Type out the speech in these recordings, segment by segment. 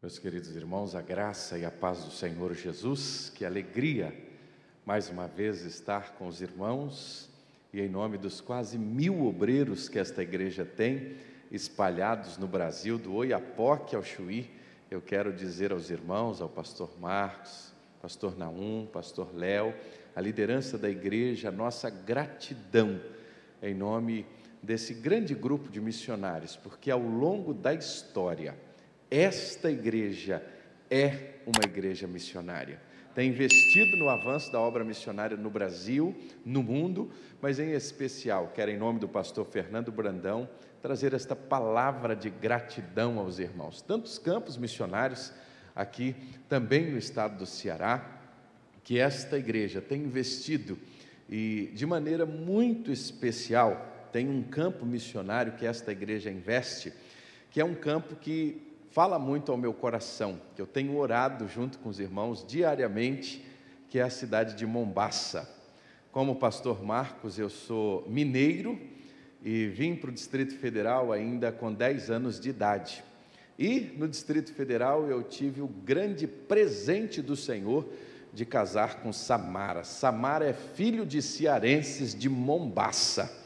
Meus queridos irmãos, a graça e a paz do Senhor Jesus, que alegria mais uma vez estar com os irmãos e em nome dos quase 1000 obreiros que esta igreja tem, espalhados no Brasil, do Oiapoque ao Chuí, eu quero dizer aos irmãos, ao pastor Marcos, pastor Naum, pastor Léo, a liderança da igreja, a nossa gratidão em nome desse grande grupo de missionários, porque ao longo da história, esta igreja é uma igreja missionária. Tem investido no avanço da obra missionária no Brasil, no mundo, mas em especial, quero em nome do pastor Fernando Brandão, trazer esta palavra de gratidão aos irmãos. Tantos campos missionários aqui, também no estado do Ceará, que esta igreja tem investido e de maneira muito especial, tem um campo missionário que esta igreja investe, que é um campo que fala muito ao meu coração, que eu tenho orado junto com os irmãos diariamente, que é a cidade de Mombaça. Como pastor Marcos, eu sou mineiro e vim para o Distrito Federal ainda com 10 anos de idade. E no Distrito Federal eu tive o grande presente do Senhor de casar com Samara. Samara é filho de cearenses de Mombaça.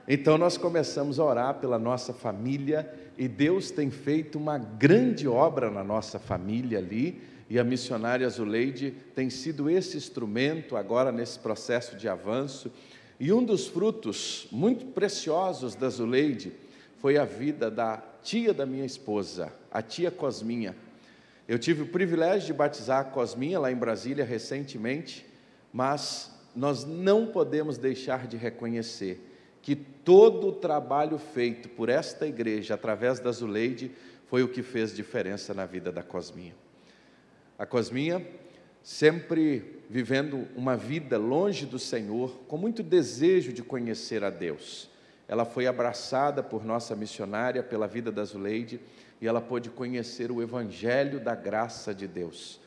Então nós começamos a orar pela nossa família e Deus tem feito uma grande obra na nossa família ali, e a missionária Zuleide tem sido esse instrumento agora nesse processo de avanço, e um dos frutos muito preciosos da Zuleide foi a vida da tia da minha esposa, a tia Cosminha. Eu tive o privilégio de batizar a Cosminha lá em Brasília recentemente, mas nós não podemos deixar de reconhecer que todo o trabalho feito por esta igreja, através da Zuleide, foi o que fez diferença na vida da Cosminha. A Cosminha, sempre vivendo uma vida longe do Senhor, com muito desejo de conhecer a Deus. Ela foi abraçada por nossa missionária, pela vida da Zuleide, e ela pôde conhecer o Evangelho da graça de Deus.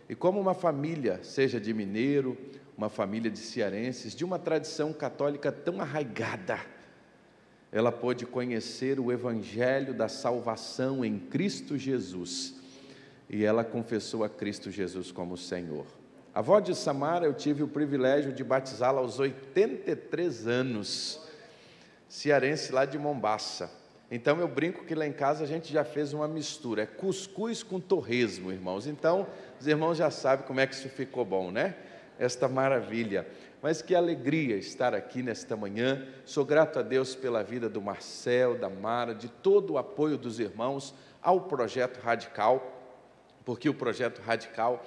E como uma família, seja de mineiro, uma família de cearenses, de uma tradição católica tão arraigada, ela pôde conhecer o Evangelho da salvação em Cristo Jesus, e ela confessou a Cristo Jesus como Senhor. A avó de Samara, eu tive o privilégio de batizá-la aos 83 anos, cearense lá de Mombaça. Então eu brinco que lá em casa a gente já fez uma mistura, é cuscuz com torresmo, irmãos. Então os irmãos já sabem como é que isso ficou bom, né? Esta maravilha, mas que alegria estar aqui nesta manhã. Sou grato a Deus pela vida do Marcel, da Mara, de todo o apoio dos irmãos ao Projeto Radical, porque o Projeto Radical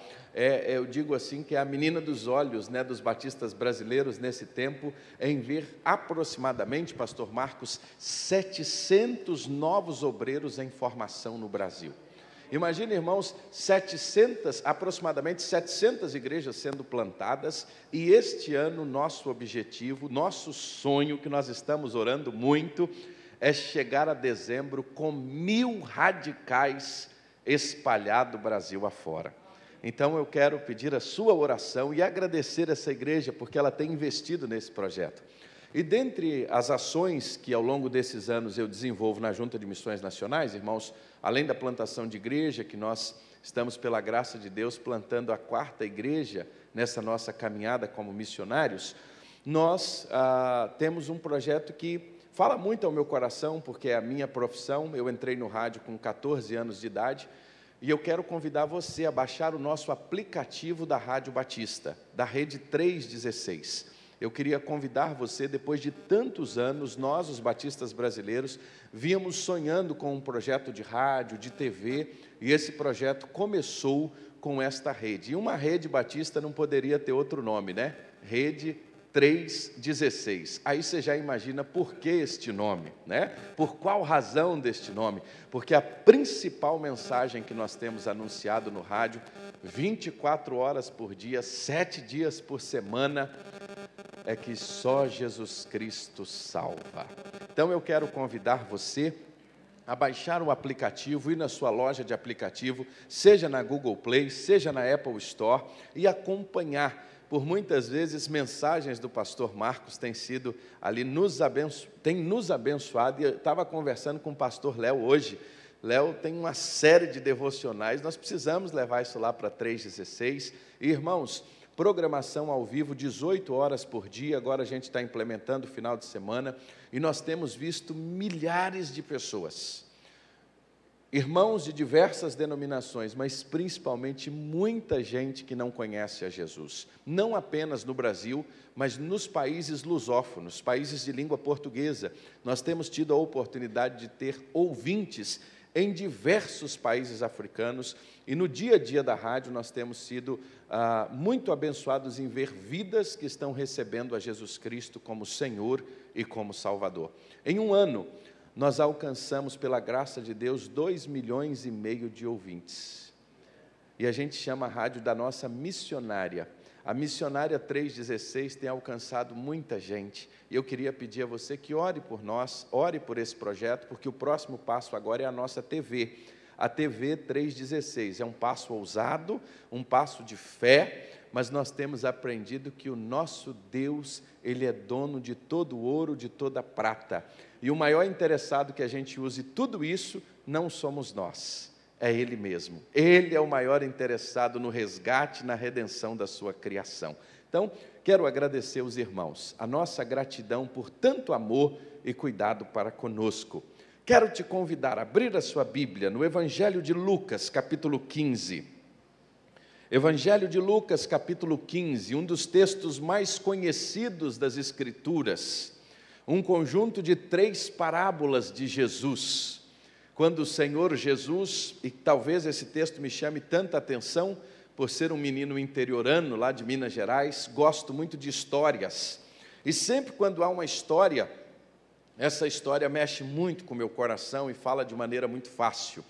eu digo assim, que é a menina dos olhos, né, dos batistas brasileiros nesse tempo, em ver aproximadamente, pastor Marcos, 700 novos obreiros em formação no Brasil. Imagina, irmãos, aproximadamente 700 igrejas sendo plantadas, e este ano nosso objetivo, nosso sonho, que nós estamos orando muito, é chegar a dezembro com 1000 radicais espalhados Brasil afora. Então eu quero pedir a sua oração e agradecer essa igreja, porque ela tem investido nesse projeto. E dentre as ações que ao longo desses anos eu desenvolvo na Junta de Missões Nacionais, irmãos, além da plantação de igreja, que nós estamos, pela graça de Deus, plantando a 4ª igreja nessa nossa caminhada como missionários, nós temos um projeto que fala muito ao meu coração, porque é a minha profissão. Eu entrei no rádio com 14 anos de idade, e eu quero convidar você a baixar o nosso aplicativo da Rádio Batista, da Rede 316. Eu queria convidar você, depois de tantos anos, nós, os batistas brasileiros, víamos sonhando com um projeto de rádio, de TV, e esse projeto começou com esta rede. E uma rede batista não poderia ter outro nome, né? Rede 316. Aí você já imagina por que este nome, né? Por qual razão deste nome? Porque a principal mensagem que nós temos anunciado no rádio, 24 horas por dia, 7 dias por semana, é que só Jesus Cristo salva. Então eu quero convidar você a baixar o aplicativo, ir na sua loja de aplicativo, seja na Google Play, seja na Apple Store, e acompanhar. Por muitas vezes mensagens do pastor Marcos têm sido ali, tem nos abençoado, e eu estava conversando com o pastor Léo hoje, Léo tem uma série de devocionais, nós precisamos levar isso lá para 316. E, irmãos, programação ao vivo, 18 horas por dia, agora a gente está implementando o final de semana, e nós temos visto milhares de pessoas, irmãos de diversas denominações, mas principalmente muita gente que não conhece a Jesus, não apenas no Brasil, mas nos países lusófonos, países de língua portuguesa. Nós temos tido a oportunidade de ter ouvintes em diversos países africanos, e no dia a dia da rádio nós temos sido muito abençoados em ver vidas que estão recebendo a Jesus Cristo como Senhor e como Salvador. Em um ano, nós alcançamos, pela graça de Deus, 2,5 milhões de ouvintes. E a gente chama a rádio da nossa missionária. A missionária 316 tem alcançado muita gente. E eu queria pedir a você que ore por nós, ore por esse projeto, porque o próximo passo agora é a nossa TV. A TV 316 é um passo ousado, um passo de fé, mas nós temos aprendido que o nosso Deus, Ele é dono de todo o ouro, de toda a prata. E o maior interessado que a gente use tudo isso não somos nós, é Ele mesmo. Ele é o maior interessado no resgate, na redenção da sua criação. Então, quero agradecer os irmãos, a nossa gratidão por tanto amor e cuidado para conosco. Quero te convidar a abrir a sua Bíblia no Evangelho de Lucas, capítulo 15. Evangelho de Lucas, capítulo 15, um dos textos mais conhecidos das Escrituras, um conjunto de 3 parábolas de Jesus. Quando o Senhor Jesus, e talvez esse texto me chame tanta atenção, por ser um menino interiorano lá de Minas Gerais, gosto muito de histórias. E sempre quando há uma história, essa história mexe muito com o meu coração e fala de maneira muito fácil.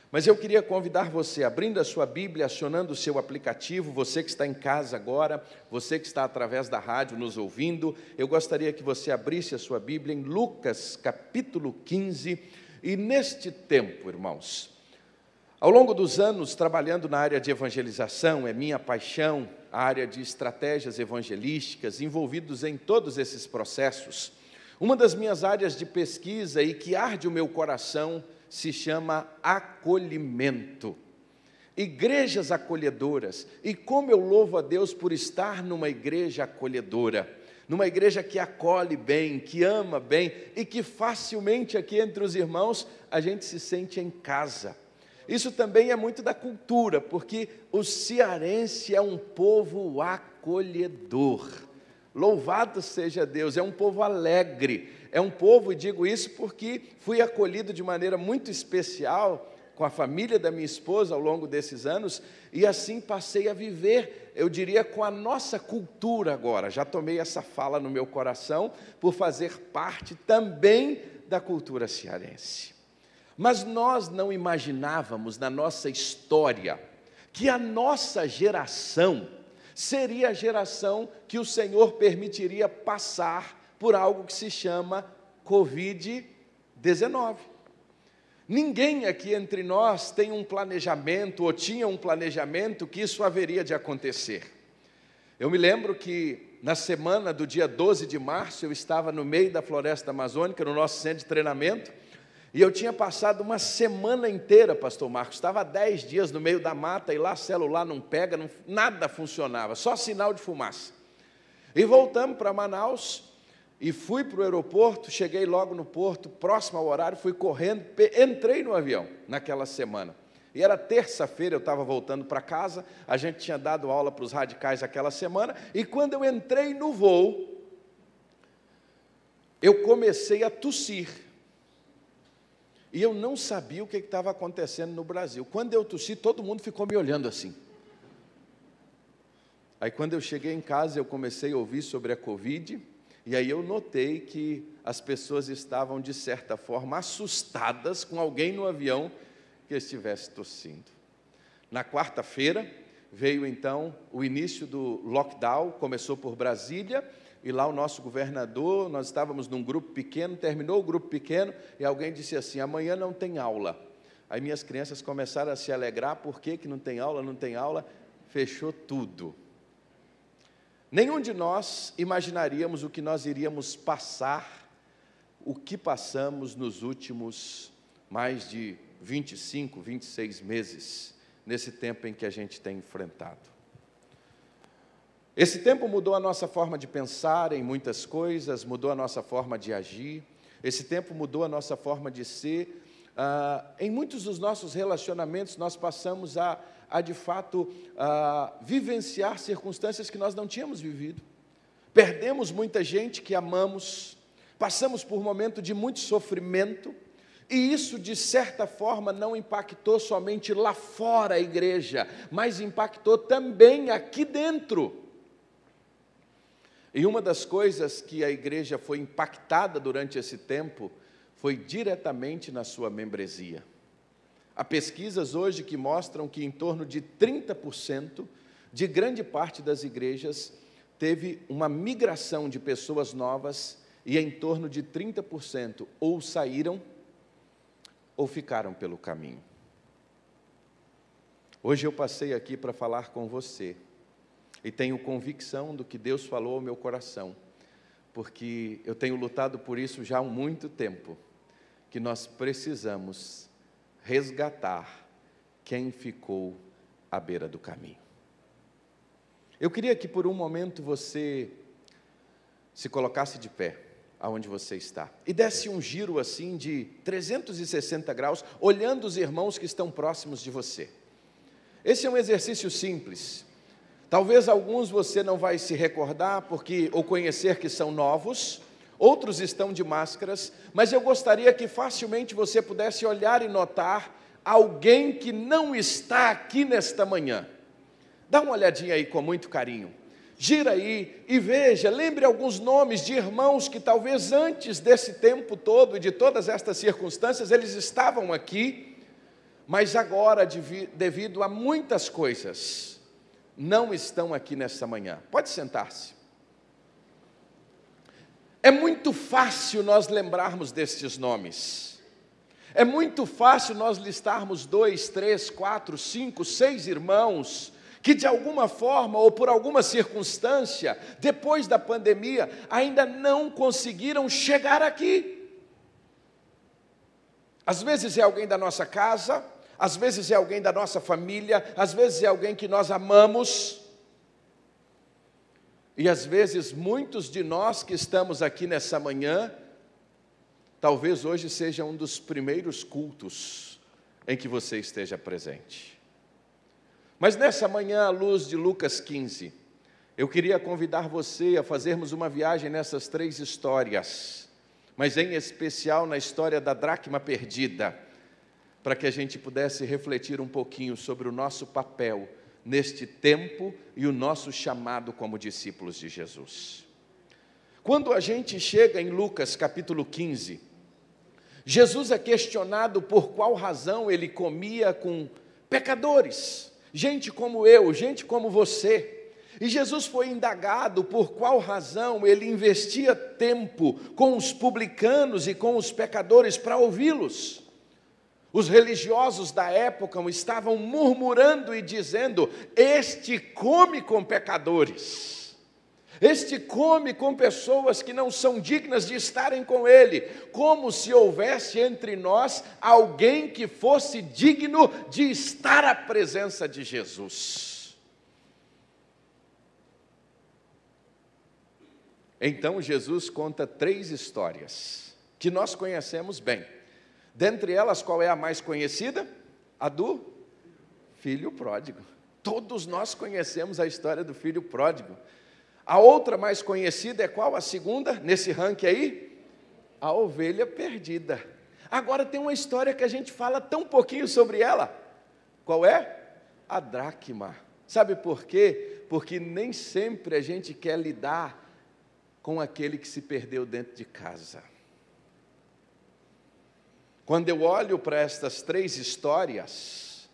Mas eu queria convidar você, abrindo a sua Bíblia, acionando o seu aplicativo, você que está em casa agora, você que está através da rádio nos ouvindo, eu gostaria que você abrisse a sua Bíblia em Lucas, capítulo 15, e neste tempo, irmãos, ao longo dos anos, trabalhando na área de evangelização, é minha paixão, a área de estratégias evangelísticas, envolvidos em todos esses processos. Uma das minhas áreas de pesquisa e que arde o meu coração se chama acolhimento. Igrejas acolhedoras. E como eu louvo a Deus por estar numa igreja acolhedora, numa igreja que acolhe bem, que ama bem e que facilmente aqui entre os irmãos a gente se sente em casa. Isso também é muito da cultura, porque o cearense é um povo acolhedor. Louvado seja Deus, é um povo alegre, é um povo, e digo isso porque fui acolhido de maneira muito especial com a família da minha esposa ao longo desses anos, e assim passei a viver, eu diria, com a nossa cultura agora. Já tomei essa fala no meu coração, por fazer parte também da cultura cearense. Mas nós não imaginávamos na nossa história que a nossa geração seria a geração que o Senhor permitiria passar por algo que se chama Covid-19. Ninguém aqui entre nós tem um planejamento, ou tinha um planejamento, que isso haveria de acontecer. Eu me lembro que na semana do dia 12 de março, eu estava no meio da floresta amazônica, no nosso centro de treinamento, e eu tinha passado uma semana inteira, pastor Marcos, estava 10 dias no meio da mata, e lá celular não pega, nada funcionava, só sinal de fumaça. E voltamos para Manaus, e fui para o aeroporto, cheguei logo no porto, próximo ao horário, fui correndo, entrei no avião naquela semana. E era terça-feira, eu estava voltando para casa, a gente tinha dado aula para os radicais aquela semana, e quando eu entrei no voo, eu comecei a tossir. E eu não sabia o que estava acontecendo no Brasil. Quando eu tossi, todo mundo ficou me olhando assim. Aí quando eu cheguei em casa, eu comecei a ouvir sobre a Covid, e aí eu notei que as pessoas estavam, de certa forma, assustadas com alguém no avião que estivesse tossindo. Na quarta-feira, veio então o início do lockdown, começou por Brasília, e lá o nosso governador, nós estávamos num grupo pequeno, terminou o grupo pequeno, e alguém disse assim, amanhã não tem aula. Aí minhas crianças começaram a se alegrar, por que não tem aula, não tem aula? Fechou tudo. Nenhum de nós imaginaríamos o que nós iríamos passar, o que passamos nos últimos mais de 25, 26 meses, nesse tempo em que a gente tem enfrentado. Esse tempo mudou a nossa forma de pensar em muitas coisas, mudou a nossa forma de agir, esse tempo mudou a nossa forma de ser. Em muitos dos nossos relacionamentos, nós passamos a de fato, vivenciar circunstâncias que nós não tínhamos vivido. Perdemos muita gente que amamos, passamos por um momento de muito sofrimento, e isso, de certa forma, não impactou somente lá fora a igreja, mas impactou também aqui dentro. E uma das coisas que a igreja foi impactada durante esse tempo foi diretamente na sua membresia. Há pesquisas hoje que mostram que em torno de 30% de grande parte das igrejas teve uma migração de pessoas novas e em torno de 30% ou saíram ou ficaram pelo caminho. Hoje eu passei aqui para falar com você e tenho convicção do que Deus falou ao meu coração, porque eu tenho lutado por isso já há muito tempo, que nós precisamos resgatar quem ficou à beira do caminho. Eu queria que por um momento você se colocasse de pé, aonde você está, e desse um giro assim de 360 graus, olhando os irmãos que estão próximos de você. Esse é um exercício simples. Talvez alguns você não vai se recordar, porque ou conhecer que são novos, outros estão de máscaras, mas eu gostaria que facilmente você pudesse olhar e notar alguém que não está aqui nesta manhã. Dá uma olhadinha aí com muito carinho. Gira aí e veja, lembre alguns nomes de irmãos que talvez antes desse tempo todo e de todas estas circunstâncias, eles estavam aqui, mas agora, devido a muitas coisas, não estão aqui nesta manhã. Pode sentar-se. É muito fácil nós lembrarmos destes nomes. É muito fácil nós listarmos 2, 3, 4, 5, 6 irmãos que de alguma forma ou por alguma circunstância, depois da pandemia, ainda não conseguiram chegar aqui. Às vezes é alguém da nossa casa, às vezes é alguém da nossa família, às vezes é alguém que nós amamos. E às vezes muitos de nós que estamos aqui nessa manhã, talvez hoje seja um dos primeiros cultos em que você esteja presente. Mas nessa manhã, à luz de Lucas 15, eu queria convidar você a fazermos uma viagem nessas 3 histórias, mas em especial na história da dracma perdida, para que a gente pudesse refletir um pouquinho sobre o nosso papel neste tempo e o nosso chamado como discípulos de Jesus. Quando a gente chega em Lucas capítulo 15, Jesus é questionado por qual razão ele comia com pecadores, gente como eu, gente como você. E Jesus foi indagado por qual razão ele investia tempo com os publicanos e com os pecadores para ouvi-los. Os religiosos da época estavam murmurando e dizendo: este come com pecadores, este come com pessoas que não são dignas de estarem com ele, como se houvesse entre nós alguém que fosse digno de estar à presença de Jesus. Então Jesus conta 3 histórias que nós conhecemos bem. Dentre elas, qual é a mais conhecida? A do filho pródigo. Todos nós conhecemos a história do filho pródigo. A outra mais conhecida é qual? A segunda, nesse ranking aí? A ovelha perdida. Agora tem uma história que a gente fala tão pouquinho sobre ela. Qual é? A dracma. Sabe por quê? Porque nem sempre a gente quer lidar com aquele que se perdeu dentro de casa. Quando eu olho para estas 3 histórias,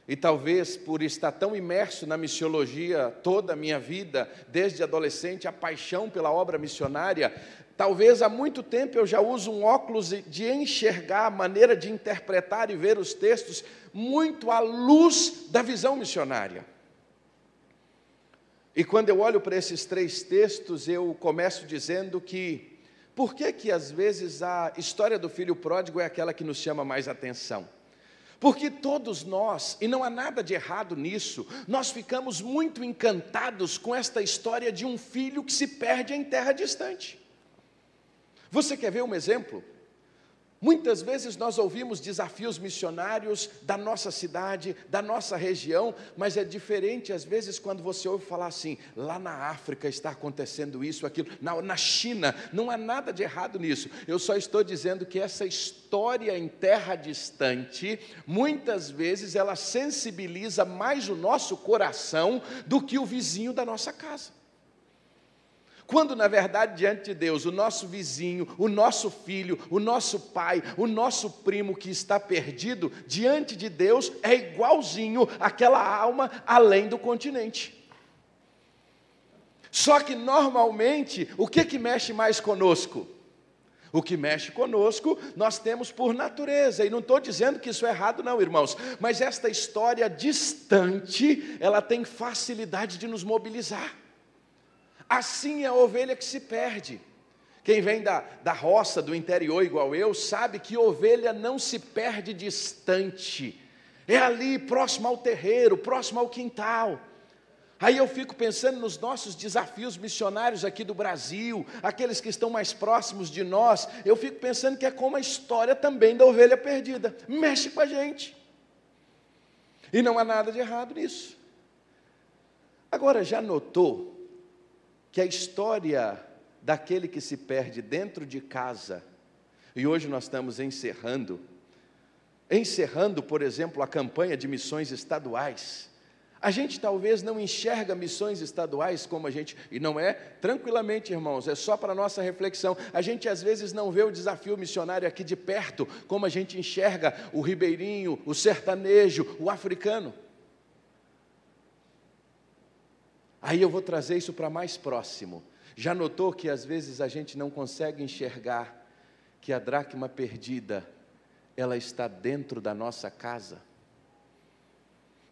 e talvez por estar tão imerso na missiologia toda a minha vida, desde adolescente, a paixão pela obra missionária, talvez há muito tempo eu já uso um óculos de enxergar, a maneira de interpretar e ver os textos, muito à luz da visão missionária. E quando eu olho para esses 3 textos, eu começo dizendo que, por que às vezes a história do filho pródigo é aquela que nos chama mais atenção? Porque todos nós, e não há nada de errado nisso, nós ficamos muito encantados com esta história de um filho que se perde em terra distante. Você quer ver um exemplo? Muitas vezes nós ouvimos desafios missionários da nossa cidade, da nossa região, mas é diferente às vezes quando você ouve falar assim, lá na África está acontecendo isso, aquilo, na China, não há nada de errado nisso. Eu só estou dizendo que essa história em terra distante, muitas vezes ela sensibiliza mais o nosso coração do que o vizinho da nossa casa. Quando, na verdade, diante de Deus, o nosso vizinho, o nosso filho, o nosso pai, o nosso primo que está perdido, diante de Deus, é igualzinho àquela alma além do continente. Só que, normalmente, o que mexe mais conosco? O que mexe conosco, nós temos por natureza, e não estou dizendo que isso é errado não, irmãos, mas esta história distante, ela tem facilidade de nos mobilizar. Assim é a ovelha que se perde. Quem vem da roça, do interior igual eu, sabe que ovelha não se perde distante. É ali, próximo ao terreiro, próximo ao quintal. Aí eu fico pensando nos nossos desafios missionários aqui do Brasil, aqueles que estão mais próximos de nós, eu fico pensando que é como a história também da ovelha perdida. Mexe com a gente. E não há nada de errado nisso. Agora, já notou que a história daquele que se perde dentro de casa, e hoje nós estamos encerrando, por exemplo, a campanha de missões estaduais, a gente talvez não enxerga missões estaduais como a gente, e não é, tranquilamente, irmãos, é só para a nossa reflexão, a gente às vezes não vê o desafio missionário aqui de perto, como a gente enxerga o ribeirinho, o sertanejo, o africano. Aí eu vou trazer isso para mais próximo. Já notou que às vezes a gente não consegue enxergar que a dracma perdida, ela está dentro da nossa casa?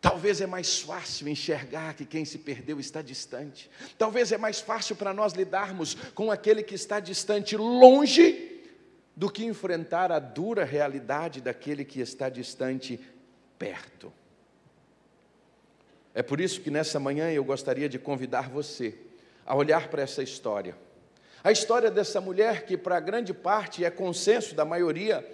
Talvez é mais fácil enxergar que quem se perdeu está distante. Talvez é mais fácil para nós lidarmos com aquele que está distante, longe, do que enfrentar a dura realidade daquele que está distante, perto. É por isso que nessa manhã eu gostaria de convidar você a olhar para essa história. A história dessa mulher que, para grande parte, é consenso da maioria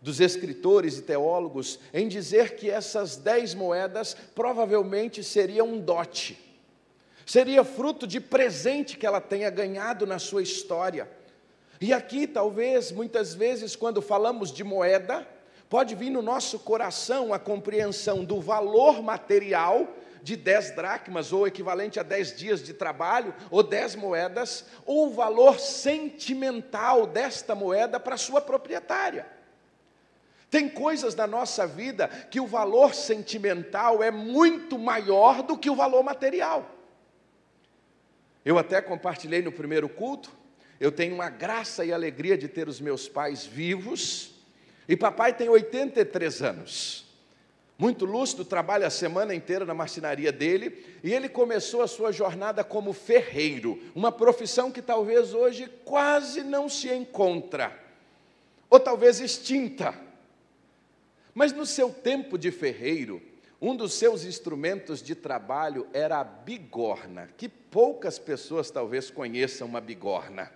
dos escritores e teólogos em dizer que essas 10 moedas provavelmente seriam um dote. Seria fruto de presente que ela tenha ganhado na sua história. E aqui, talvez, muitas vezes, quando falamos de moeda, pode vir no nosso coração a compreensão do valor material de 10 dracmas, ou equivalente a 10 dias de trabalho, ou 10 moedas, ou o valor sentimental desta moeda para a sua proprietária. Tem coisas na nossa vida que o valor sentimental é muito maior do que o valor material. Eu até compartilhei no primeiro culto, eu tenho uma graça e alegria de ter os meus pais vivos, e papai tem 83 anos. Muito lúcido, trabalha a semana inteira na marcenaria dele, e ele começou a sua jornada como ferreiro, uma profissão que talvez hoje quase não se encontra, ou talvez extinta. Mas no seu tempo de ferreiro, um dos seus instrumentos de trabalho era a bigorna, que poucas pessoas talvez conheçam uma bigorna.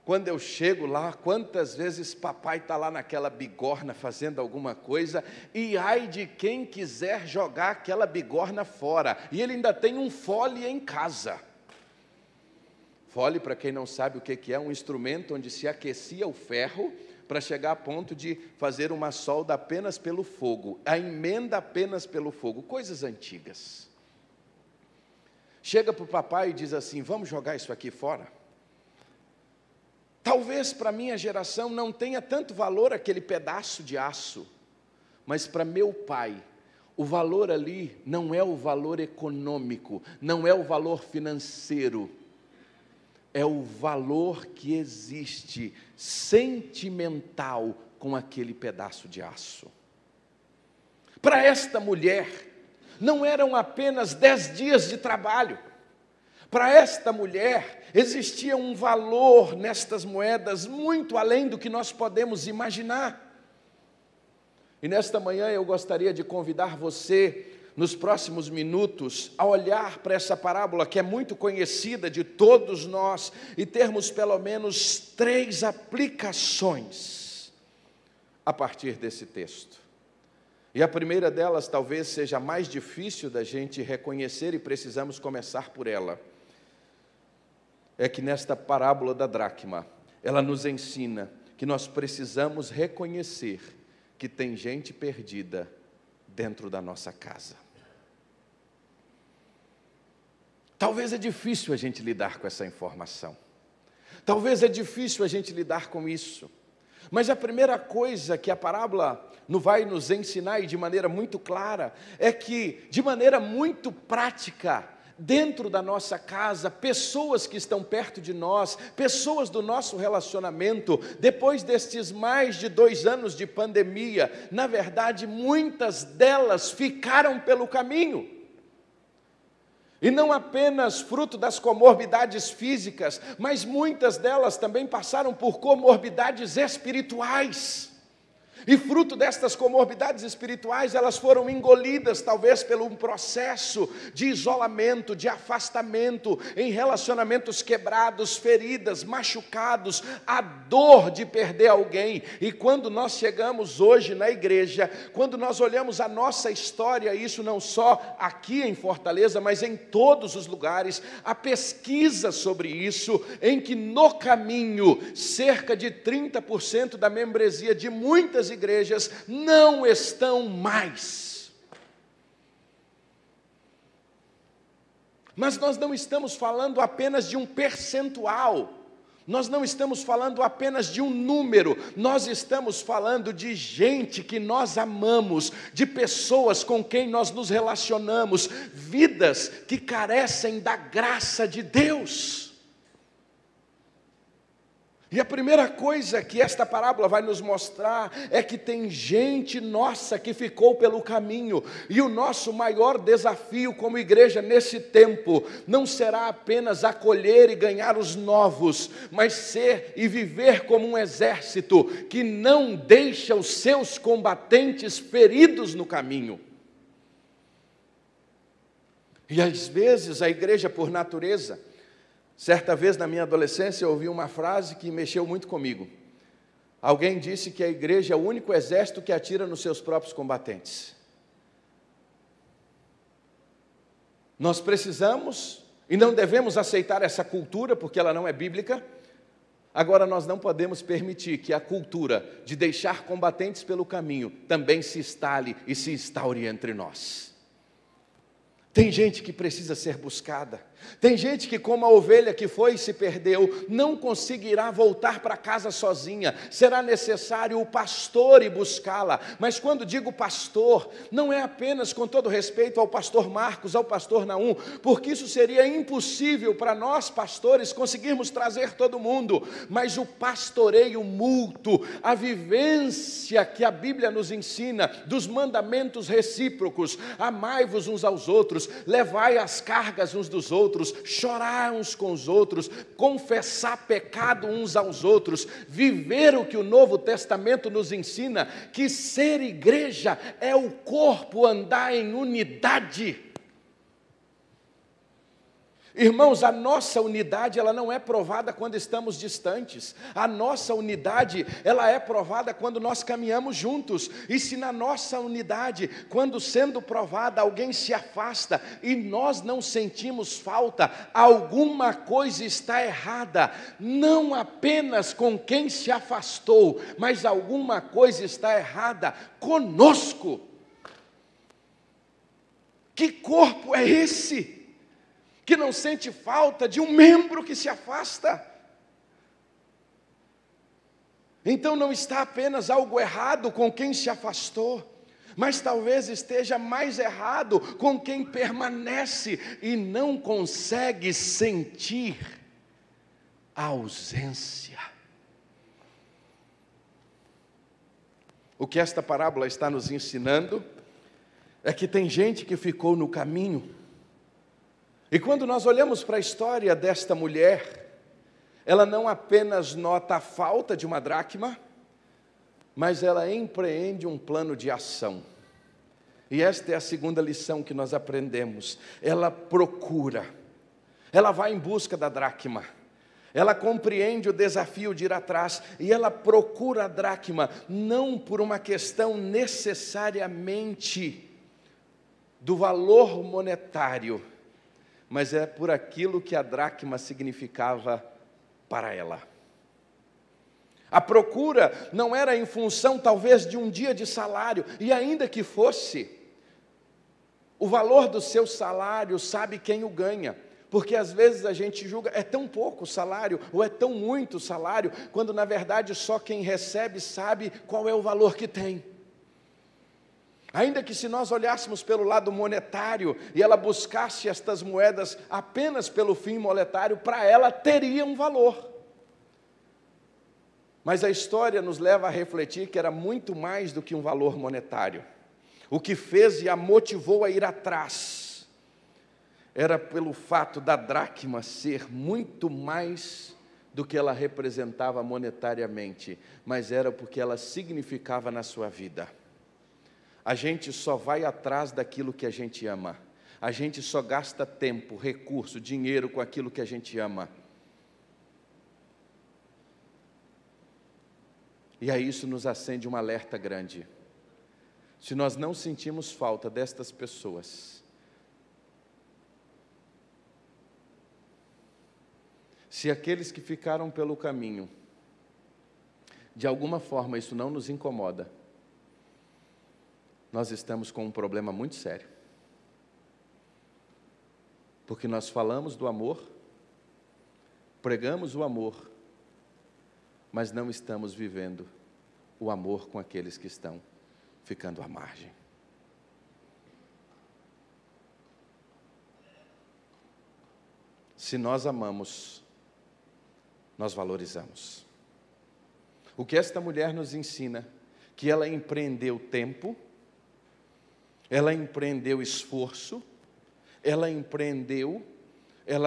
Quando eu chego lá, quantas vezes papai está lá naquela bigorna fazendo alguma coisa, e ai de quem quiser jogar aquela bigorna fora, e ele ainda tem um fole em casa. Fole, para quem não sabe o que é, um instrumento onde se aquecia o ferro, para chegar a ponto de fazer uma solda apenas pelo fogo, a emenda apenas pelo fogo, coisas antigas. Chega para o papai e diz assim, vamos jogar isso aqui fora? Talvez para minha geração não tenha tanto valor aquele pedaço de aço, mas para meu pai, o valor ali não é o valor econômico, não é o valor financeiro, é o valor que existe sentimental com aquele pedaço de aço. Para esta mulher, não eram apenas 10 dias de trabalho. Para esta mulher, existia um valor nestas moedas muito além do que nós podemos imaginar. E nesta manhã eu gostaria de convidar você, nos próximos minutos, a olhar para essa parábola que é muito conhecida de todos nós e termos pelo menos 3 aplicações a partir desse texto. E a primeira delas talvez seja a mais difícil da gente reconhecer e precisamos começar por ela. É que nesta parábola da dracma, ela nos ensina que nós precisamos reconhecer que tem gente perdida dentro da nossa casa. Talvez é difícil a gente lidar com essa informação. Talvez é difícil a gente lidar com isso. Mas a primeira coisa que a parábola vai nos ensinar, e de maneira muito clara, é que, de maneira muito prática, dentro da nossa casa, pessoas que estão perto de nós, pessoas do nosso relacionamento, depois destes mais de 2 anos de pandemia, na verdade, muitas delas ficaram pelo caminho. E não apenas fruto das comorbidades físicas, mas muitas delas também passaram por comorbidades espirituais. E fruto destas comorbidades espirituais, elas foram engolidas talvez por um processo de isolamento, de afastamento, em relacionamentos quebrados, feridas, machucados, a dor de perder alguém. E quando nós chegamos hoje na igreja, quando nós olhamos a nossa história, isso não só aqui em Fortaleza, mas em todos os lugares, a pesquisa sobre isso, em que no caminho, cerca de 30% da membresia de muitas igrejas não estão mais. Mas nós não estamos falando apenas de um percentual, nós não estamos falando apenas de um número, nós estamos falando de gente que nós amamos, de pessoas com quem nós nos relacionamos, vidas que carecem da graça de Deus. E a primeira coisa que esta parábola vai nos mostrar é que tem gente nossa que ficou pelo caminho. E o nosso maior desafio como igreja nesse tempo não será apenas acolher e ganhar os novos, mas ser e viver como um exército que não deixa os seus combatentes feridos no caminho. E às vezes a igreja, por natureza, certa vez na minha adolescência eu ouvi uma frase que mexeu muito comigo. Alguém disse que a igreja é o único exército que atira nos seus próprios combatentes. Nós precisamos e não devemos aceitar essa cultura porque ela não é bíblica. Agora nós não podemos permitir que a cultura de deixar combatentes pelo caminho também se instale e se instaure entre nós. Tem gente que precisa ser buscada. Tem gente que, como a ovelha que foi e se perdeu, não conseguirá voltar para casa sozinha. Será necessário o pastor ir buscá-la. Mas quando digo pastor, não é apenas com todo respeito ao pastor Marcos, ao pastor Naum, porque isso seria impossível para nós pastores conseguirmos trazer todo mundo. Mas o pastoreio mútuo, a vivência que a Bíblia nos ensina, dos mandamentos recíprocos, amai-vos uns aos outros, levai as cargas uns dos outros, chorar uns com os outros, confessar pecado uns aos outros, viver o que o Novo Testamento nos ensina, que ser igreja é o corpo andar em unidade. Irmãos, a nossa unidade, ela não é provada quando estamos distantes. A nossa unidade, ela é provada quando nós caminhamos juntos. E se na nossa unidade, quando sendo provada, alguém se afasta e nós não sentimos falta, alguma coisa está errada. Não apenas com quem se afastou, mas alguma coisa está errada conosco. Que corpo é esse que não sente falta de um membro que se afasta? Então não está apenas algo errado com quem se afastou, mas talvez esteja mais errado com quem permanece e não consegue sentir a ausência. O que esta parábola está nos ensinando é que tem gente que ficou no caminho. E quando nós olhamos para a história desta mulher, ela não apenas nota a falta de uma dracma, mas ela empreende um plano de ação. E esta é a segunda lição que nós aprendemos. Ela procura, ela vai em busca da dracma, ela compreende o desafio de ir atrás, e ela procura a dracma, não por uma questão necessariamente do valor monetário, mas é por aquilo que a dracma significava para ela. A procura não era em função talvez de um dia de salário, e ainda que fosse, o valor do seu salário sabe quem o ganha, porque às vezes a gente julga, é tão pouco o salário, ou é tão muito o salário, quando na verdade só quem recebe sabe qual é o valor que tem. Ainda que se nós olhássemos pelo lado monetário, e ela buscasse estas moedas apenas pelo fim monetário, para ela teria um valor. Mas a história nos leva a refletir que era muito mais do que um valor monetário. O que fez e a motivou a ir atrás era pelo fato da dracma ser muito mais do que ela representava monetariamente, mas era porque ela significava na sua vida. A gente só vai atrás daquilo que a gente ama. A gente só gasta tempo, recurso, dinheiro com aquilo que a gente ama. E aí isso nos acende um alerta grande. Se nós não sentimos falta destas pessoas, se aqueles que ficaram pelo caminho, de alguma forma isso não nos incomoda, nós estamos com um problema muito sério. Porque nós falamos do amor, pregamos o amor, mas não estamos vivendo o amor com aqueles que estão ficando à margem. Se nós amamos, nós valorizamos. O que esta mulher nos ensina, que ela empreendeu tempo, ela empreendeu esforço, ela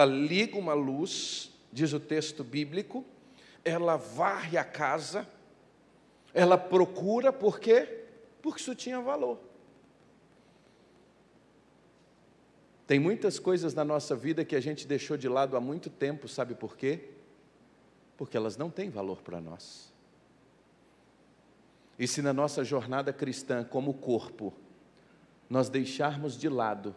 liga uma luz, diz o texto bíblico, ela varre a casa, ela procura, por quê? Porque isso tinha valor. Tem muitas coisas na nossa vida que a gente deixou de lado há muito tempo, sabe por quê? Porque elas não têm valor para nós. E se na nossa jornada cristã, como corpo, nós deixarmos de lado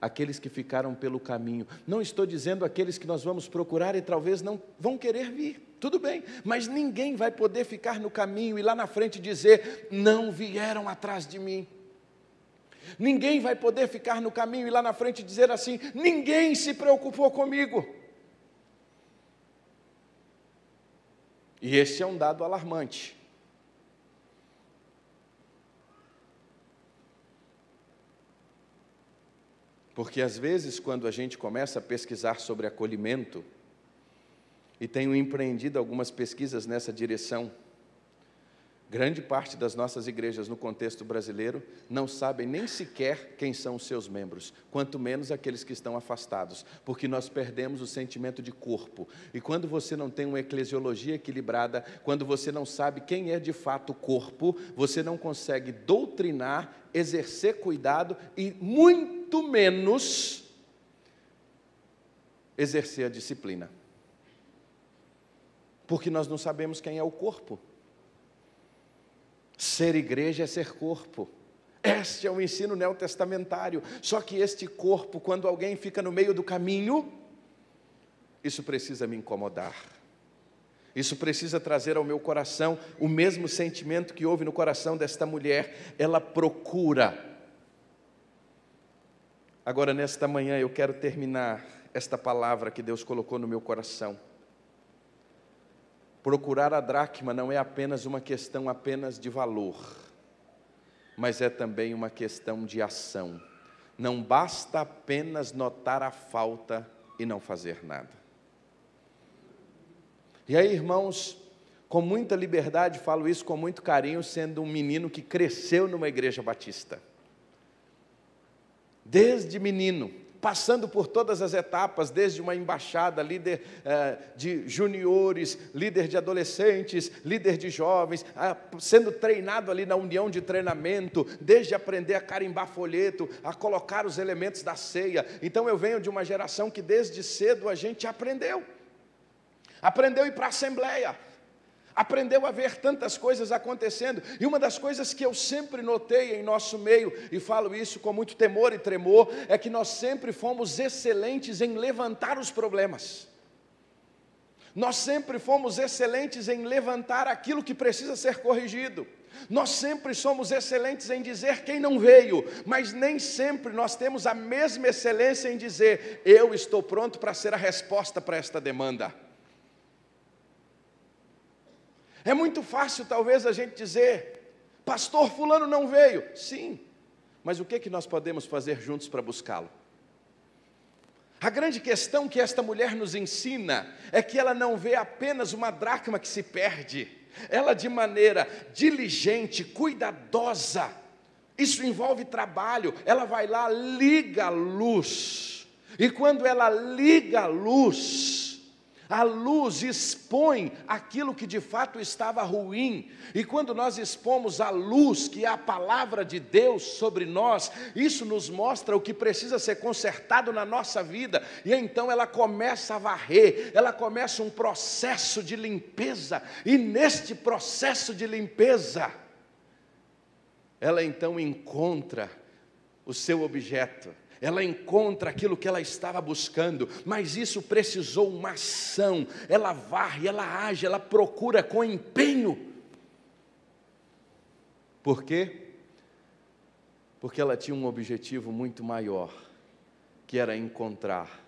aqueles que ficaram pelo caminho, não estou dizendo aqueles que nós vamos procurar e talvez não vão querer vir, tudo bem, mas ninguém vai poder ficar no caminho e lá na frente dizer, não vieram atrás de mim. Ninguém vai poder ficar no caminho e lá na frente dizer assim, ninguém se preocupou comigo. E este é um dado alarmante. Porque às vezes, quando a gente começa a pesquisar sobre acolhimento, e tenho empreendido algumas pesquisas nessa direção, grande parte das nossas igrejas no contexto brasileiro não sabem nem sequer quem são os seus membros, quanto menos aqueles que estão afastados, porque nós perdemos o sentimento de corpo. E quando você não tem uma eclesiologia equilibrada, quando você não sabe quem é de fato o corpo, você não consegue doutrinar, exercer cuidado e muito menos exercer a disciplina. Porque nós não sabemos quem é o corpo. Ser igreja é ser corpo. Este é o ensino neotestamentário. Só que este corpo, quando alguém fica no meio do caminho, isso precisa me incomodar. Isso precisa trazer ao meu coração o mesmo sentimento que houve no coração desta mulher. Ela procura. Agora, nesta manhã, eu quero terminar esta palavra que Deus colocou no meu coração. Procurar a dracma não é apenas uma questão apenas de valor, mas é também uma questão de ação. Não basta apenas notar a falta e não fazer nada. E aí, irmãos, com muita liberdade, falo isso com muito carinho, sendo um menino que cresceu numa igreja batista. Desde menino, passando por todas as etapas, desde uma embaixada, líder de juniores, líder de adolescentes, líder de jovens, sendo treinado ali na união de treinamento, desde aprender a carimbar folheto, a colocar os elementos da ceia. Então eu venho de uma geração que desde cedo a gente aprendeu a ir para a assembleia, aprendeu a ver tantas coisas acontecendo. E uma das coisas que eu sempre notei em nosso meio, e falo isso com muito temor e tremor, é que nós sempre fomos excelentes em levantar os problemas. Nós sempre fomos excelentes em levantar aquilo que precisa ser corrigido. Nós sempre somos excelentes em dizer quem não veio, mas nem sempre nós temos a mesma excelência em dizer: eu estou pronto para ser a resposta para esta demanda. É muito fácil talvez a gente dizer: pastor fulano não veio. Sim, mas o que nós podemos fazer juntos para buscá-lo? A grande questão que esta mulher nos ensina é que ela não vê apenas uma dracma que se perde. Ela, de maneira diligente, cuidadosa, isso envolve trabalho, ela vai lá, liga a luz, e quando ela liga a luz expõe aquilo que de fato estava ruim. E quando nós expomos a luz, que é a palavra de Deus sobre nós, isso nos mostra o que precisa ser consertado na nossa vida. E então ela começa a varrer, ela começa um processo de limpeza. E neste processo de limpeza, ela então encontra o seu objeto. Ela encontra aquilo que ela estava buscando, mas isso precisou uma ação. Ela varre, ela age, ela procura com empenho. Por quê? Porque ela tinha um objetivo muito maior, que era encontrar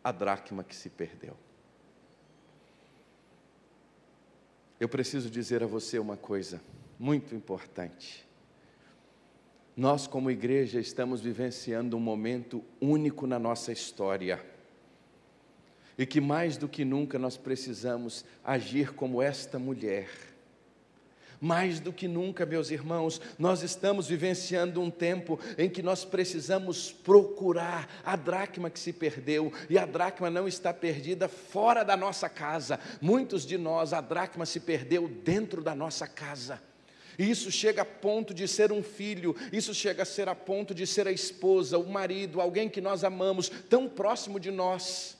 a dracma que se perdeu. Eu preciso dizer a você uma coisa muito importante. Nós, como igreja, estamos vivenciando um momento único na nossa história. E que mais do que nunca nós precisamos agir como esta mulher. Mais do que nunca, meus irmãos, nós estamos vivenciando um tempo em que nós precisamos procurar a dracma que se perdeu. E a dracma não está perdida fora da nossa casa. Muitos de nós, a dracma se perdeu dentro da nossa casa. E isso chega a ponto de ser um filho, isso chega a ser a ponto de ser a esposa, o marido, alguém que nós amamos, tão próximo de nós.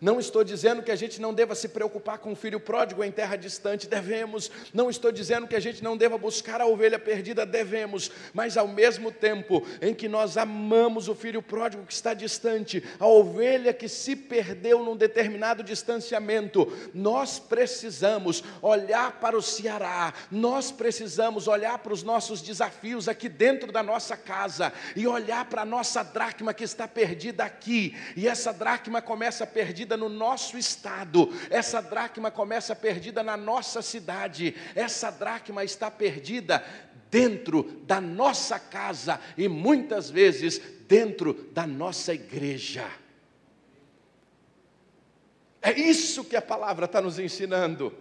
Não estou dizendo que a gente não deva se preocupar com o filho pródigo em terra distante, devemos. Não estou dizendo que a gente não deva buscar a ovelha perdida, devemos. Mas ao mesmo tempo em que nós amamos o filho pródigo que está distante, a ovelha que se perdeu num determinado distanciamento, nós precisamos olhar para o Ceará, nós precisamos olhar para os nossos desafios aqui dentro da nossa casa e olhar para a nossa dracma que está perdida aqui. E essa dracma começa perdida no nosso estado, essa dracma começa perdida na nossa cidade, essa dracma está perdida dentro da nossa casa e muitas vezes dentro da nossa igreja. É isso que a palavra está nos ensinando,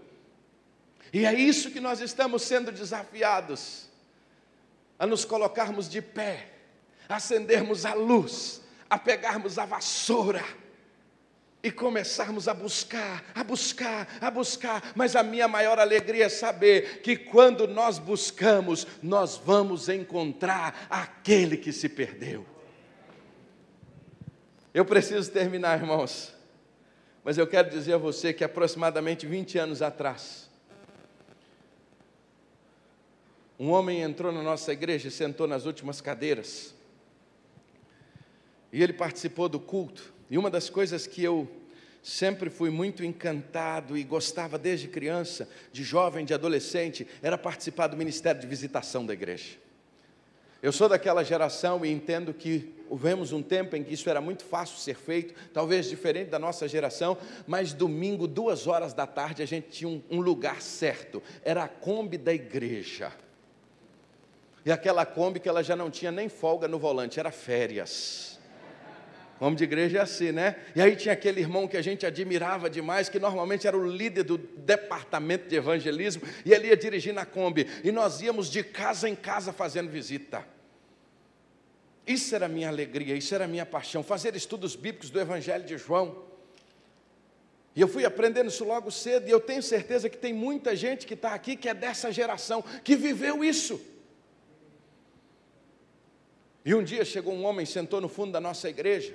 e é isso que nós estamos sendo desafiados, a nos colocarmos de pé, a acendermos a luz, a pegarmos a vassoura, e começarmos a buscar, mas a minha maior alegria é saber que quando nós buscamos, nós vamos encontrar aquele que se perdeu. Eu preciso terminar, irmãos, mas eu quero dizer a você que aproximadamente 20 anos atrás, um homem entrou na nossa igreja e sentou nas últimas cadeiras, e ele participou do culto. E uma das coisas que eu sempre fui muito encantado e gostava desde criança, de jovem, de adolescente, era participar do ministério de visitação da igreja. Eu sou daquela geração e entendo que vivemos um tempo em que isso era muito fácil ser feito, talvez diferente da nossa geração, mas domingo, 2 horas da tarde, a gente tinha um lugar certo, era a Kombi da igreja. E aquela Kombi que ela já não tinha nem folga no volante, era férias. Homem de igreja é assim, né? E aí tinha aquele irmão que a gente admirava demais, que normalmente era o líder do departamento de evangelismo, e ele ia dirigindo a Kombi, e nós íamos de casa em casa fazendo visita. Isso era a minha alegria, isso era a minha paixão, fazer estudos bíblicos do Evangelho de João. E eu fui aprendendo isso logo cedo, e eu tenho certeza que tem muita gente que está aqui, que é dessa geração, que viveu isso. E um dia chegou um homem, sentou no fundo da nossa igreja,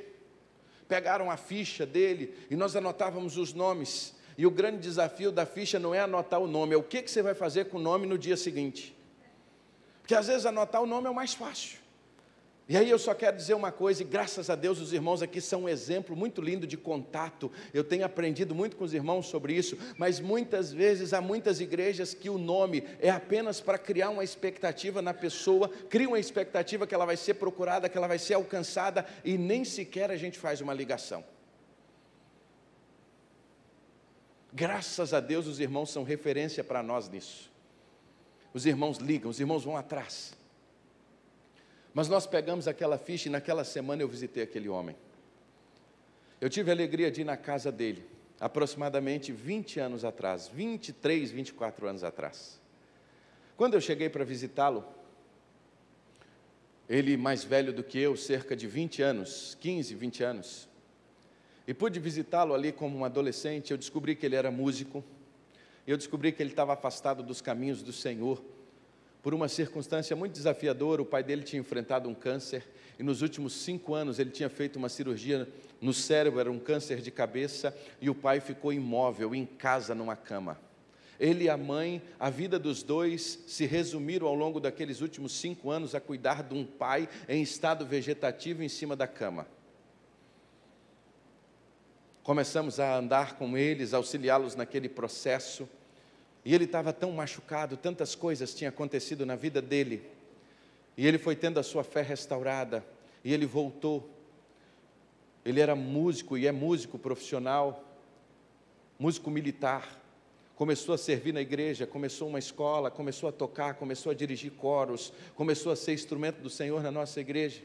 pegaram a ficha dele, e nós anotávamos os nomes, e o grande desafio da ficha não é anotar o nome, é o que você vai fazer com o nome no dia seguinte. Porque às vezes anotar o nome é o mais fácil. E aí eu só quero dizer uma coisa, e graças a Deus os irmãos aqui são um exemplo muito lindo de contato. Eu tenho aprendido muito com os irmãos sobre isso, mas muitas vezes há muitas igrejas que o nome é apenas para criar uma expectativa na pessoa, cria uma expectativa que ela vai ser procurada, que ela vai ser alcançada, e nem sequer a gente faz uma ligação. Graças a Deus os irmãos são referência para nós nisso. Os irmãos ligam, os irmãos vão atrás. Mas nós pegamos aquela ficha e naquela semana eu visitei aquele homem. Eu tive a alegria de ir na casa dele, aproximadamente 20 anos atrás, 23, 24 anos atrás. Quando eu cheguei para visitá-lo, ele mais velho do que eu, cerca de 20 anos, 15, 20 anos, e pude visitá-lo ali como um adolescente. Eu descobri que ele era músico, eu descobri que ele estava afastado dos caminhos do Senhor, por uma circunstância muito desafiadora. O pai dele tinha enfrentado um câncer, e nos últimos 5 anos ele tinha feito uma cirurgia no cérebro, era um câncer de cabeça, e o pai ficou imóvel, em casa, numa cama. Ele e a mãe, a vida dos dois se resumiram ao longo daqueles últimos 5 anos a cuidar de um pai em estado vegetativo em cima da cama. Começamos a andar com eles, auxiliá-los naquele processo, e ele estava tão machucado, tantas coisas tinham acontecido na vida dele, e ele foi tendo a sua fé restaurada, e ele voltou. Ele era músico, e é músico profissional, músico militar, começou a servir na igreja, começou uma escola, começou a tocar, começou a dirigir coros, começou a ser instrumento do Senhor na nossa igreja.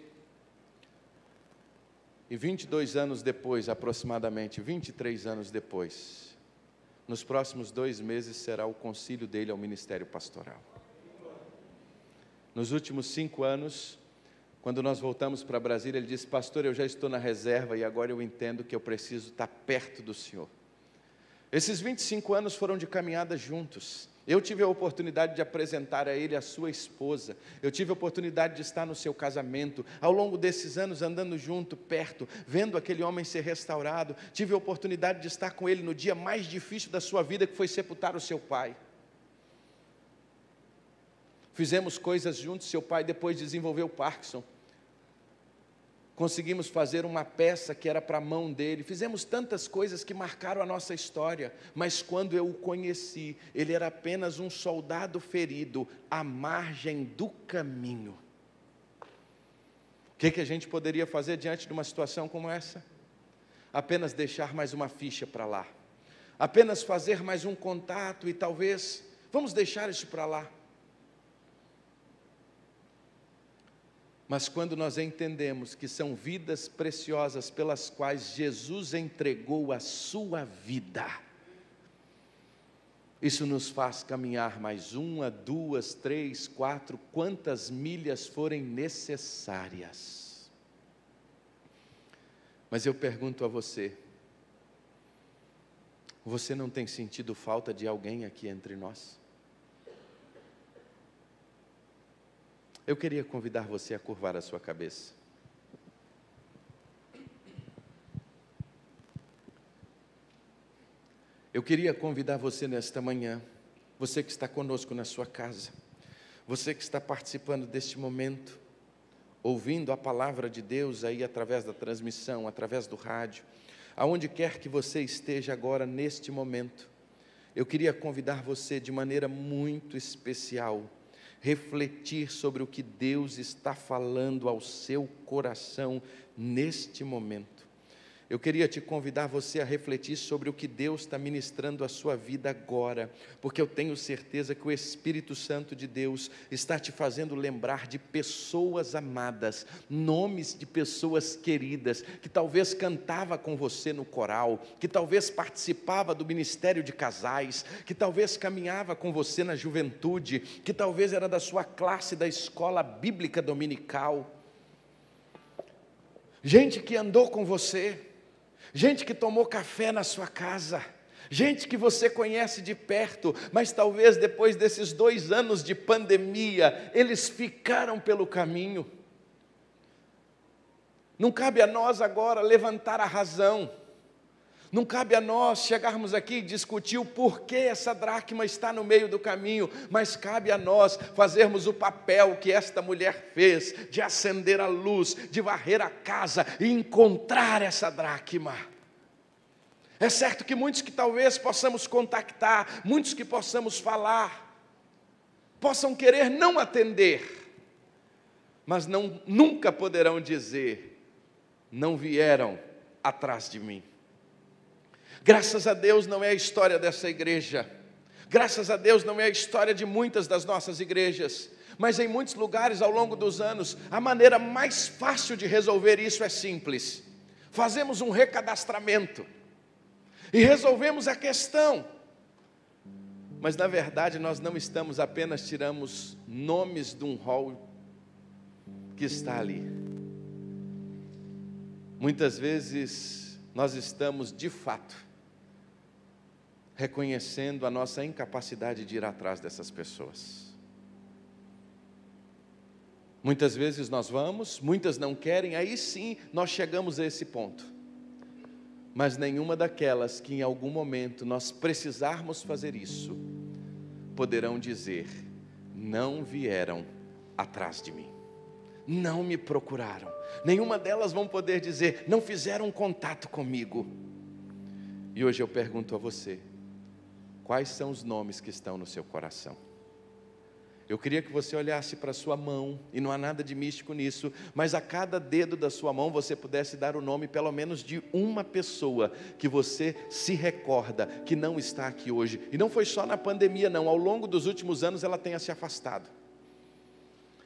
E 22 anos depois, aproximadamente 23 anos depois, nos próximos 2 meses será o concílio dele ao ministério pastoral. Nos últimos 5 anos, quando nós voltamos para Brasília, ele disse: pastor, eu já estou na reserva e agora eu entendo que eu preciso estar perto do Senhor. Esses 25 anos foram de caminhada juntos. Eu tive a oportunidade de apresentar a ele a sua esposa, eu tive a oportunidade de estar no seu casamento, ao longo desses anos andando junto, perto, vendo aquele homem ser restaurado. Tive a oportunidade de estar com ele no dia mais difícil da sua vida, que foi sepultar o seu pai. Fizemos coisas juntos. Seu pai depois desenvolveu Parkinson, conseguimos fazer uma peça que era para a mão dele, fizemos tantas coisas que marcaram a nossa história, mas quando eu o conheci, ele era apenas um soldado ferido, à margem do caminho. O que a gente poderia fazer diante de uma situação como essa? Apenas deixar mais uma ficha para lá, apenas fazer mais um contato, e talvez, vamos deixar isso para lá. Mas quando nós entendemos que são vidas preciosas pelas quais Jesus entregou a sua vida, isso nos faz caminhar mais 1, 2, 3, 4, quantas milhas forem necessárias. Mas eu pergunto a você, você não tem sentido falta de alguém aqui entre nós? Eu queria convidar você a curvar a sua cabeça. Eu queria convidar você nesta manhã, você que está conosco na sua casa, você que está participando deste momento, ouvindo a palavra de Deus aí através da transmissão, através do rádio, aonde quer que você esteja agora neste momento, eu queria convidar você de maneira muito especial, refletir sobre o que Deus está falando ao seu coração neste momento. Eu queria te convidar você a refletir sobre o que Deus está ministrando à sua vida agora, porque eu tenho certeza que o Espírito Santo de Deus está te fazendo lembrar de pessoas amadas, nomes de pessoas queridas, que talvez cantava com você no coral, que talvez participava do ministério de casais, que talvez caminhava com você na juventude, que talvez era da sua classe da escola bíblica dominical. gente que andou com você, gente que tomou café na sua casa, gente que você conhece de perto, mas talvez depois desses 2 anos de pandemia, eles ficaram pelo caminho. Não cabe a nós agora levantar a razão, não cabe a nós chegarmos aqui e discutir o porquê essa dracma está no meio do caminho, mas cabe a nós fazermos o papel que esta mulher fez, de acender a luz, de varrer a casa e encontrar essa dracma. É certo que muitos que talvez possamos contactar, muitos que possamos falar, possam querer não atender, mas nunca poderão dizer, não vieram atrás de mim. Graças a Deus não é a história dessa igreja, graças a Deus não é a história de muitas das nossas igrejas, mas em muitos lugares ao longo dos anos, a maneira mais fácil de resolver isso é simples. Fazemos um recadastramento e resolvemos a questão, mas na verdade nós não estamos apenas tiramos nomes de um rol que está ali. Muitas vezes nós estamos de fato reconhecendo a nossa incapacidade de ir atrás dessas pessoas. Muitas vezes nós vamos, muitas não querem, aí sim nós chegamos a esse ponto. Mas nenhuma daquelas que em algum momento nós precisarmos fazer isso, poderão dizer, não vieram atrás de mim, não me procuraram. Nenhuma delas vão poder dizer, não fizeram contato comigo. E hoje eu pergunto a você, quais são os nomes que estão no seu coração? Eu queria que você olhasse para a sua mão, e não há nada de místico nisso, mas a cada dedo da sua mão você pudesse dar o nome pelo menos de uma pessoa que você se recorda que não está aqui hoje. E não foi só na pandemia não, ao longo dos últimos anos ela tenha se afastado.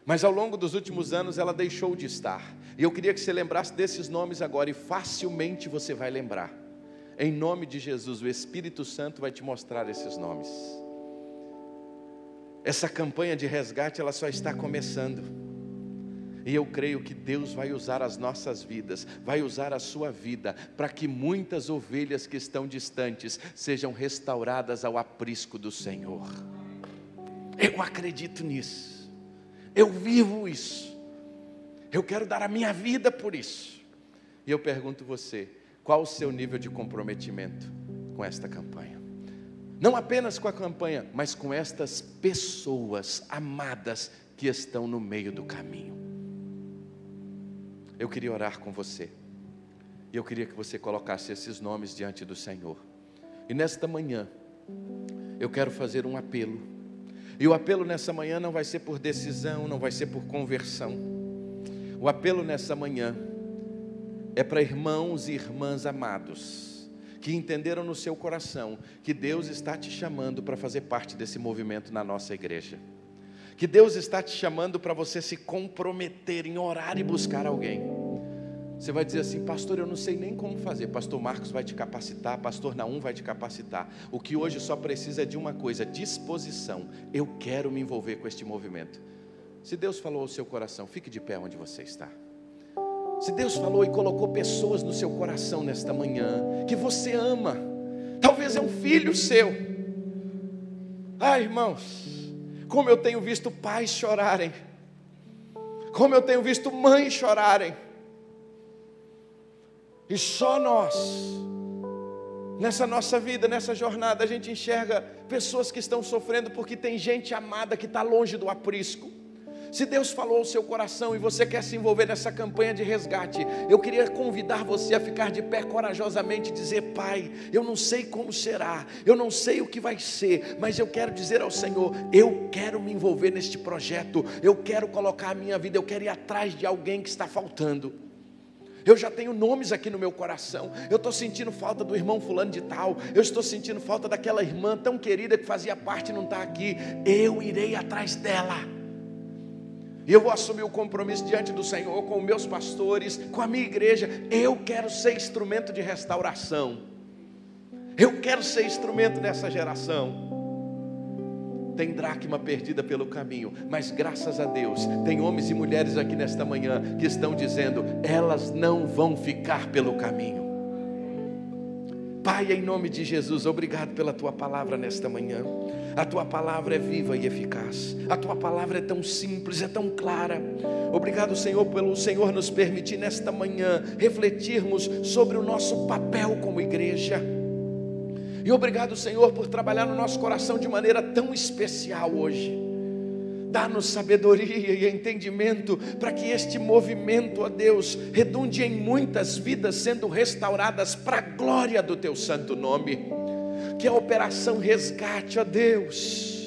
Mas ao longo dos últimos anos ela deixou de estar. E eu queria que você lembrasse desses nomes agora, e facilmente você vai lembrar. Em nome de Jesus, o Espírito Santo vai te mostrar esses nomes. Essa campanha de resgate, ela só está começando. E eu creio que Deus vai usar as nossas vidas, vai usar a sua vida, para que muitas ovelhas que estão distantes, sejam restauradas ao aprisco do Senhor. Eu acredito nisso. Eu vivo isso. Eu quero dar a minha vida por isso. E eu pergunto você, qual o seu nível de comprometimento com esta campanha? Não apenas com a campanha, mas com estas pessoas amadas que estão no meio do caminho. Eu queria orar com você. E eu queria que você colocasse esses nomes diante do Senhor. E nesta manhã, eu quero fazer um apelo. E o apelo nessa manhã não vai ser por decisão, não vai ser por conversão. O apelo nessa manhã é para irmãos e irmãs amados, que entenderam no seu coração que Deus está te chamando para fazer parte desse movimento na nossa igreja. Que Deus está te chamando para você se comprometer em orar e buscar alguém. Você vai dizer assim, pastor, eu não sei nem como fazer. Pastor Marcos vai te capacitar, pastor Naum vai te capacitar. O que hoje só precisa é de uma coisa, disposição. Eu quero me envolver com este movimento. Se Deus falou ao seu coração, fique de pé onde você está. Se Deus falou e colocou pessoas no seu coração nesta manhã, que você ama, talvez é um filho seu. Ah, irmãos, como eu tenho visto pais chorarem, como eu tenho visto mães chorarem, e só nós, nessa nossa vida, nessa jornada, a gente enxerga pessoas que estão sofrendo, porque tem gente amada que está longe do aprisco. Se Deus falou ao seu coração e você quer se envolver nessa campanha de resgate, eu queria convidar você a ficar de pé corajosamente e dizer, Pai, eu não sei como será, eu não sei o que vai ser, mas eu quero dizer ao Senhor, eu quero me envolver neste projeto, eu quero colocar a minha vida, eu quero ir atrás de alguém que está faltando. Eu já tenho nomes aqui no meu coração, eu estou sentindo falta do irmão fulano de tal, eu estou sentindo falta daquela irmã tão querida que fazia parte e não está aqui, eu irei atrás dela. E eu vou assumir o compromisso diante do Senhor, com os meus pastores, com a minha igreja. Eu quero ser instrumento de restauração. Eu quero ser instrumento nessa geração. tem dracma perdida pelo caminho, mas graças a Deus, tem homens e mulheres aqui nesta manhã que estão dizendo: elas não vão ficar pelo caminho. Pai, em nome de Jesus, obrigado pela Tua palavra nesta manhã. A Tua palavra é viva e eficaz. A Tua palavra é tão simples, é tão clara. Obrigado, Senhor, pelo Senhor nos permitir nesta manhã refletirmos sobre o nosso papel como igreja. E obrigado, Senhor, por trabalhar no nosso coração de maneira tão especial hoje. Dá-nos sabedoria e entendimento para que este movimento, ó Deus, redunde em muitas vidas sendo restauradas para a glória do Teu santo nome. Que a operação resgate, ó Deus,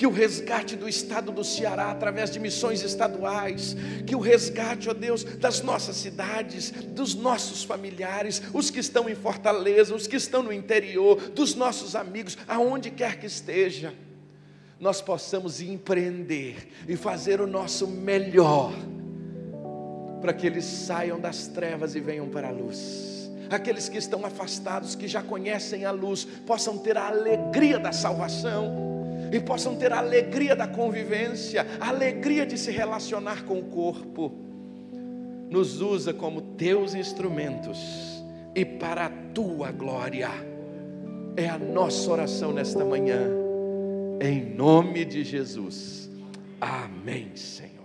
que o resgate do estado do Ceará através de missões estaduais, que o resgate, ó Deus, das nossas cidades, dos nossos familiares, os que estão em Fortaleza, os que estão no interior, dos nossos amigos, aonde quer que esteja, nós possamos empreender e fazer o nosso melhor, para que eles saiam das trevas e venham para a luz. Aqueles que estão afastados, que já conhecem a luz, possam ter a alegria da salvação, e possam ter a alegria da convivência, a alegria de se relacionar com o corpo. Nos usa como Teus instrumentos, e para a Tua glória. É a nossa oração nesta manhã, em nome de Jesus. Amém, Senhor.